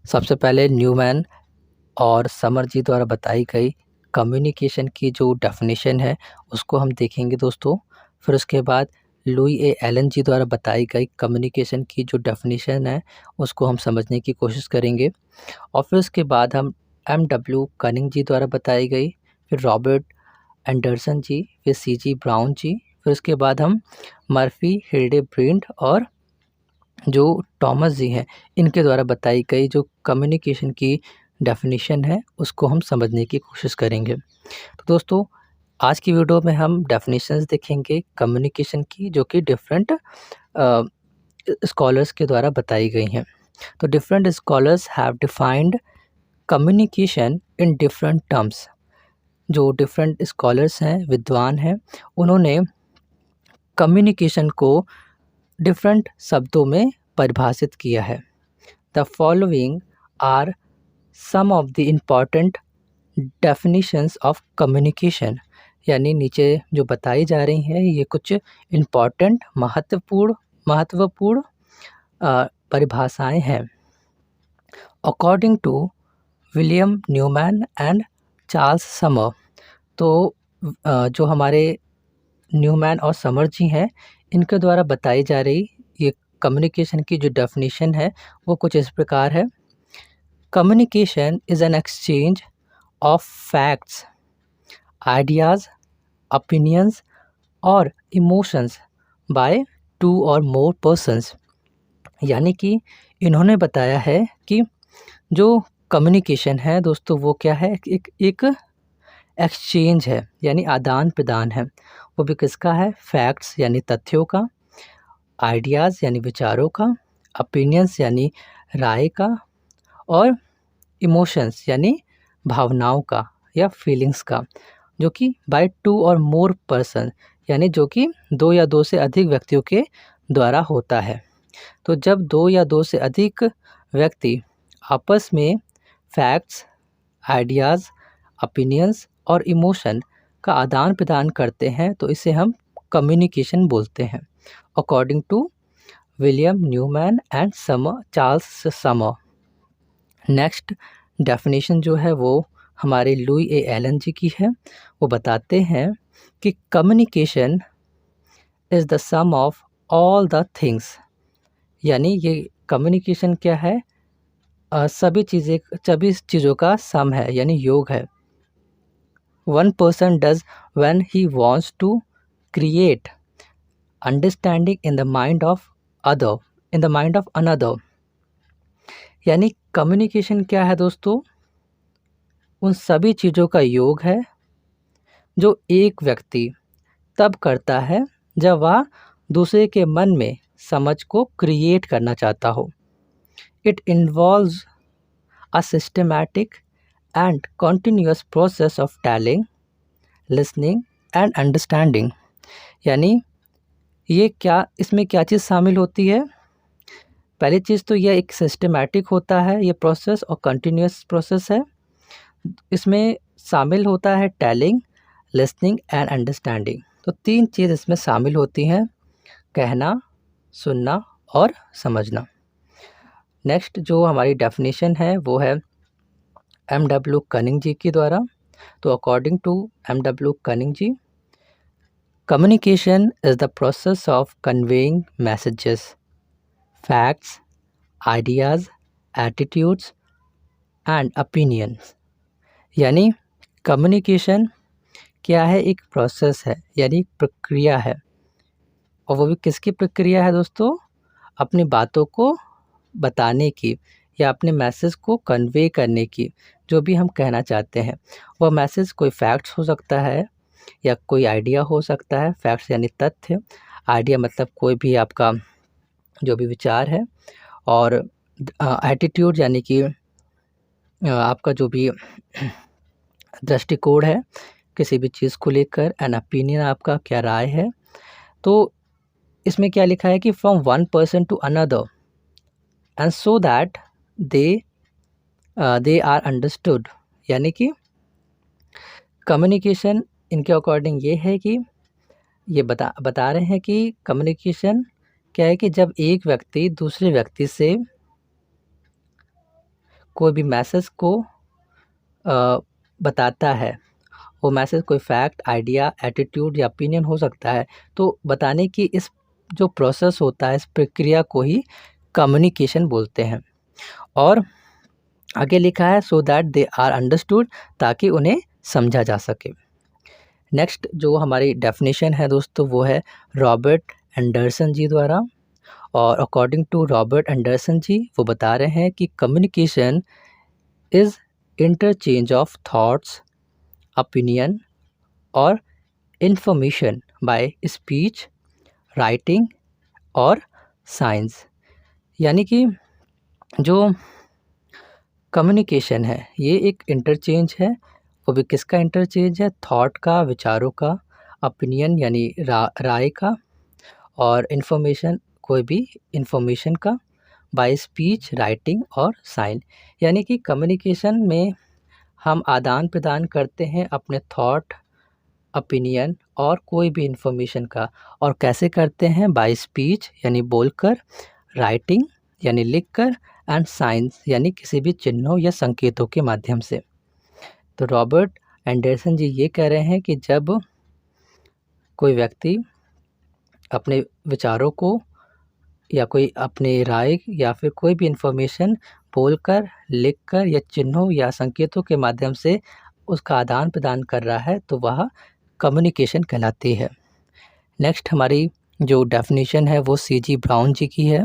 सबसे पहले न्यूमैन और समर जी द्वारा बताई गई कम्युनिकेशन की जो डेफिनेशन है उसको हम देखेंगे दोस्तों। फिर उसके बाद लुई ए एलन जी द्वारा बताई गई कम्युनिकेशन की जो डेफिनेशन है उसको हम समझने की कोशिश करेंगे। और फिर उसके बाद हम एम डब्ल्यू कनिंग जी द्वारा बताई गई, फिर रॉबर्ट एंडरसन जी, फिर सी जी ब्राउन जी, फिर उसके बाद हम मर्फी हिल्डेब्रेंड और जो टॉमस जी हैं इनके द्वारा बताई गई जो कम्युनिकेशन की डेफिनेशन है उसको हम समझने की कोशिश करेंगे। तो दोस्तों आज की वीडियो में हम डेफिनेशंस देखेंगे कम्युनिकेशन की जो कि डिफरेंट स्कॉलर्स के द्वारा बताई गई हैं। तो different scholars have defined communication in different terms. जो डिफरेंट स्कॉलर्स हैं, विद्वान हैं, उन्होंने कम्युनिकेशन को डिफरेंट शब्दों में परिभाषित किया है। The following are some of the important definitions of communication. यानी नीचे जो बताई जा रही हैं ये कुछ इम्पॉर्टेंट महत्वपूर्ण परिभाषाएं हैं। According to William Newman and Charles Summer. तो जो हमारे न्यूमैन और समर जी हैं इनके द्वारा बताई जा रही ये कम्युनिकेशन की जो डेफिनेशन है वो कुछ इस प्रकार है। Communication is an exchange of facts, ideas, opinions और इमोशंस बाय टू और मोर पर्सन्स। यानी कि इन्होंने बताया है कि जो कम्युनिकेशन है दोस्तों वो क्या है, एक एक्सचेंज है यानी आदान प्रदान है। वो भी किसका है, फैक्ट्स यानी तथ्यों का, आइडियाज़ यानी विचारों का, ओपिनियंस यानी राय का और इमोशंस यानी भावनाओं का या फीलिंग्स का, जो कि बाय टू और मोर पर्सन यानी जो कि दो या दो से अधिक व्यक्तियों के द्वारा होता है। तो जब दो या दो से अधिक व्यक्ति आपस में फैक्ट्स, आइडियाज़, ओपिनियंस और इमोशन का आदान प्रदान करते हैं तो इसे हम कम्युनिकेशन बोलते हैं। According to William Newman and Charles Summer. Next definition जो है वो हमारे लुई ए एलन जी की है। वो बताते हैं कि communication is the sum of all the things. यानी ये कम्युनिकेशन क्या है, सभी चीज़ों का सम है यानी योग है। One person does when he wants to create understanding in the mind of another. यानी कम्युनिकेशन क्या है दोस्तों, उन सभी चीज़ों का योग है जो एक व्यक्ति तब करता है जब वह दूसरे के मन में समझ को क्रिएट करना चाहता हो। It involves a systematic and continuous process of telling, listening and understanding. यानी इसमें क्या चीज़ शामिल होती है, पहली चीज़ तो यह एक सिस्टमैटिक होता है ये प्रोसेस और कंटिन्यूअस प्रोसेस है। इसमें शामिल होता है टेलिंग, लिसनिंग एंड अंडरस्टैंडिंग। तो तीन चीज़ इसमें शामिल होती हैं, कहना, सुनना और समझना। नेक्स्ट जो हमारी डेफिनेशन है वो है एम डब्ल्यू कनिंग जी के द्वारा। तो according to M W Cunning ji, communication is the process of conveying messages, facts, ideas, attitudes and opinions. यानी कम्युनिकेशन क्या है, एक प्रोसेस है यानी प्रक्रिया है। और वो भी किसकी प्रक्रिया है दोस्तों, अपनी बातों को बताने की या अपने मैसेज को कन्वे करने की, जो भी हम कहना चाहते हैं। वह मैसेज कोई फैक्ट्स हो सकता है या कोई आइडिया हो सकता है। फैक्ट्स यानी तथ्य, आइडिया मतलब कोई भी आपका जो भी विचार है, और एटीट्यूड यानी कि आपका जो भी दृष्टिकोण है किसी भी चीज़ को लेकर, एन ओपिनियन आपका क्या राय है। तो इसमें क्या लिखा है कि from one person to another and so that they are understood. यानी कि कम्युनिकेशन इनके अकॉर्डिंग ये है कि ये बता रहे हैं कि कम्युनिकेशन क्या है कि जब एक व्यक्ति दूसरे व्यक्ति से कोई भी मैसेज को बताता है, वो मैसेज कोई फैक्ट, आइडिया, एटीट्यूड या ओपिनियन हो सकता है। तो बताने की इस जो प्रोसेस होता है, इस प्रक्रिया को ही कम्युनिकेशन बोलते हैं। और आगे लिखा है so that they are understood, ताकि उन्हें समझा जा सके। नेक्स्ट जो हमारी डेफिनेशन है दोस्तों वो है रॉबर्ट एंडरसन जी द्वारा। और अकॉर्डिंग टू रॉबर्ट एंडरसन जी वो बता रहे हैं कि communication is interchange of thoughts, opinion और इंफॉर्मेशन बाय स्पीच, राइटिंग और साइंस। यानी कि जो कम्युनिकेशन है ये एक इंटरचेंज है। वो भी किसका इंटरचेंज है? थॉट का, विचारों का, ओपिनियन यानी राय का, और इंफॉर्मेशन, कोई भी इंफॉर्मेशन का, बाय स्पीच, राइटिंग और साइन। यानी कि कम्युनिकेशन में हम आदान प्रदान करते हैं अपने थॉट, ओपिनियन और कोई भी इंफॉर्मेशन का। और कैसे करते हैं? बाय स्पीच यानी बोलकर, राइटिंग यानी लिखकर, एंड साइंस यानी किसी भी चिन्हों या संकेतों के माध्यम से। तो रॉबर्ट एंडरसन जी ये कह रहे हैं कि जब कोई व्यक्ति अपने विचारों को या कोई अपनी राय या फिर कोई भी इंफॉर्मेशन बोलकर, लिखकर या चिन्हों या संकेतों के माध्यम से उसका आदान प्रदान कर रहा है तो वह कम्युनिकेशन कहलाती है। नेक्स्ट हमारी जो डेफिनेशन है वो C.G. ब्राउन जी की है।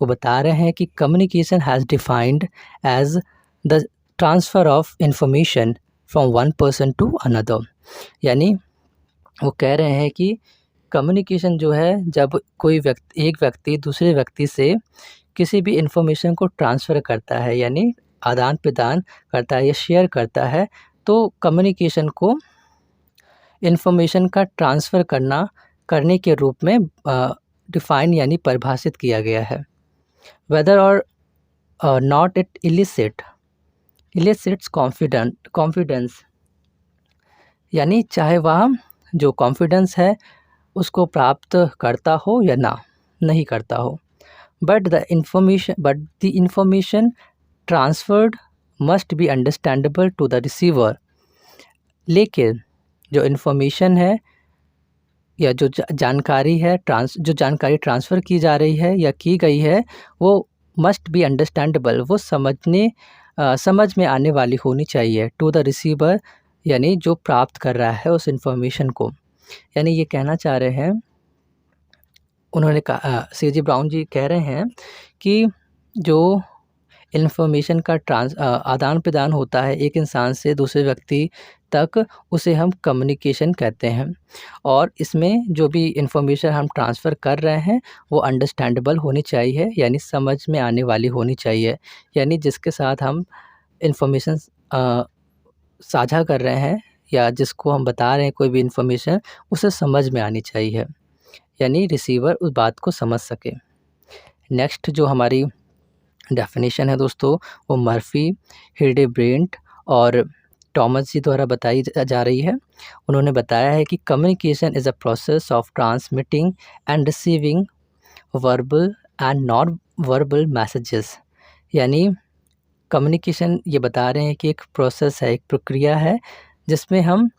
वो बता रहे हैं कि communication has defined as the transfer of information from one person to another. यानी वो कह रहे हैं कि कम्युनिकेशन जो है जब कोई एक व्यक्ति दूसरे व्यक्ति से किसी भी इंफॉर्मेशन को ट्रांसफ़र करता है यानी आदान प्रदान करता है या शेयर करता है, तो कम्युनिकेशन को इंफॉर्मेशन का ट्रांसफ़र करने के रूप में डिफ़ाइन यानी परिभाषित किया गया है। वेदर और नॉट इट इलिसिट्स कॉन्फिडेंस, यानी चाहे वह जो कॉन्फिडेंस है उसको प्राप्त करता हो या नहीं करता हो। But the information transferred must be understandable to the receiver. लेकिन जो इन्फॉर्मेशन है या जो जानकारी है जो जानकारी ट्रांसफ़र की जा रही है या की गई है वो मस्ट बी अंडरस्टैंडेबल, वो समझ में आने वाली होनी चाहिए टू द रिसीवर, यानी जो प्राप्त कर रहा है उस इन्फॉर्मेशन को। यानी ये कहना चाह रहे हैं, उन्होंने कहा C.G. ब्राउन जी कह रहे हैं कि जो इन्फॉर्मेशन का आदान प्रदान होता है एक इंसान से दूसरे व्यक्ति तक, उसे हम कम्युनिकेशन कहते हैं। और इसमें जो भी इन्फॉर्मेशन हम ट्रांसफ़र कर रहे हैं वो अंडरस्टैंडेबल होनी चाहिए, यानी समझ में आने वाली होनी चाहिए। यानी जिसके साथ हम इन्फॉर्मेशन साझा कर रहे हैं या जिसको हम बता रहे हैं कोई भी इन्फॉर्मेशन, उसे समझ में आनी चाहिए, यानी रिसीवर उस बात को समझ सके। नेक्स्ट जो हमारी डेफिनेशन है दोस्तों वो मर्फी, हिल्डेब्रेंट और टॉमस जी द्वारा बताई जा रही है। उन्होंने बताया है कि communication is a process of transmitting and receiving verbal and non verbal messages. यानी कम्युनिकेशन ये बता रहे हैं कि एक प्रोसेस है, एक प्रक्रिया है जिसमें हम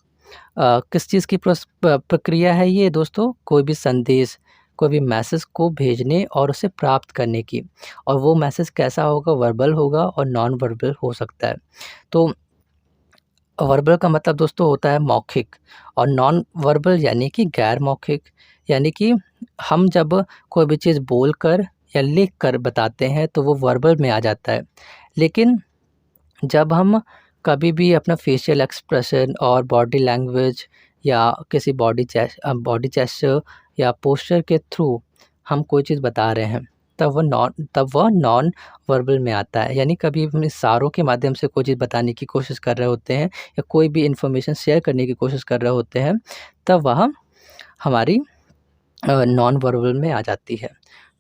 किस चीज़ की प्रक्रिया है ये दोस्तों? कोई भी संदेश, कोई भी मैसेज को भेजने और उसे प्राप्त करने की। और वो मैसेज कैसा होगा? वर्बल होगा और नॉन वर्बल हो सकता है। तो वर्बल का मतलब दोस्तों होता है मौखिक, और नॉन वर्बल यानी कि गैर मौखिक। यानी कि हम जब कोई भी चीज़ बोलकर या लिख कर बताते हैं तो वो वर्बल में आ जाता है। लेकिन जब हम कभी भी अपना फेशियल एक्सप्रेशन और बॉडी लैंग्वेज या किसी बॉडी जेस्चर या पोस्चर के थ्रू हम कोई चीज़ बता रहे हैं तब वह नॉन वर्बल में आता है। यानी कभी हम इशारों के माध्यम से कोई चीज़ बताने की कोशिश कर रहे होते हैं या कोई भी इन्फॉर्मेशन शेयर करने की कोशिश कर रहे होते हैं, तब वह हमारी नॉन वर्बल में आ जाती है।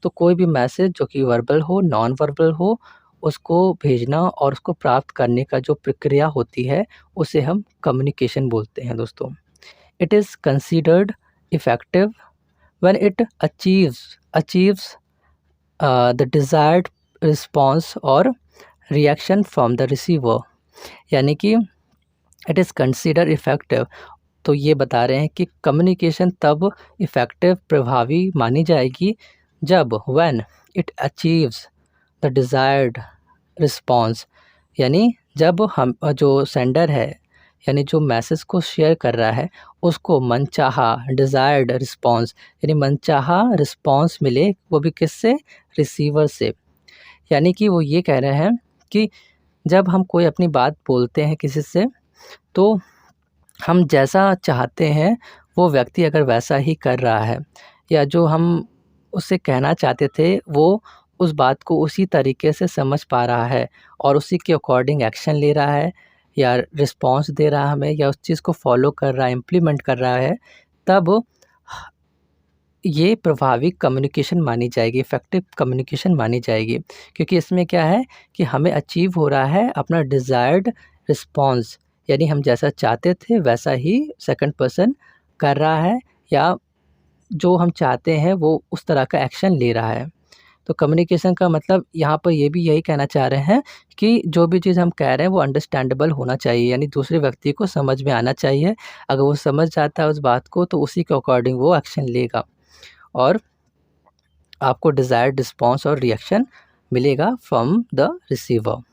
तो कोई भी मैसेज जो कि वर्बल हो, नॉन वर्बल हो, उसको भेजना और उसको प्राप्त करने का जो प्रक्रिया होती है उसे हम कम्युनिकेशन बोलते हैं दोस्तों। It is considered effective when it achieves the desired response और रिएक्शन फ्रॉम द रिसीवर, यानी कि इट इज़ कंसिडर इफ़ेक्टिव। तो ये बता रहे हैं कि कम्युनिकेशन तब इफ़ेक्टिव प्रभावी मानी जाएगी जब when it achieves the desired response, यानी जब हम जो सेंडर है यानी जो मैसेज को शेयर कर रहा है उसको मनचाहा डिज़ायर्ड रिस्पॉन्स यानी मनचाहा रिस्पॉन्स मिले, वो भी किससे? रिसीवर से। यानी कि वो ये कह रहे हैं कि जब हम कोई अपनी बात बोलते हैं किसी से, तो हम जैसा चाहते हैं वो व्यक्ति अगर वैसा ही कर रहा है, या जो हम उससे कहना चाहते थे वो उस बात को उसी तरीके से समझ पा रहा है और उसी के अकॉर्डिंग एक्शन ले रहा है या रिस्पॉन्स दे रहा है हमें, या उस चीज़ को फॉलो कर रहा है, इम्प्लीमेंट कर रहा है, तब ये प्रभावी कम्युनिकेशन मानी जाएगी, इफ़ेक्टिव कम्युनिकेशन मानी जाएगी। क्योंकि इसमें क्या है कि हमें अचीव हो रहा है अपना डिज़ायर्ड रिस्पॉन्स, यानी हम जैसा चाहते थे वैसा ही सेकंड पर्सन कर रहा है, या जो हम चाहते हैं वो उस तरह का एक्शन ले रहा है। तो कम्युनिकेशन का मतलब यहाँ पर ये भी यही कहना चाह रहे हैं कि जो भी चीज़ हम कह रहे हैं वो अंडरस्टैंडेबल होना चाहिए, यानी दूसरे व्यक्ति को समझ में आना चाहिए। अगर वो समझ जाता है उस बात को तो उसी के अकॉर्डिंग वो एक्शन लेगा और आपको डिज़ायर्ड रिस्पॉन्स और रिएक्शन मिलेगा फ्रॉम द रिसीवर।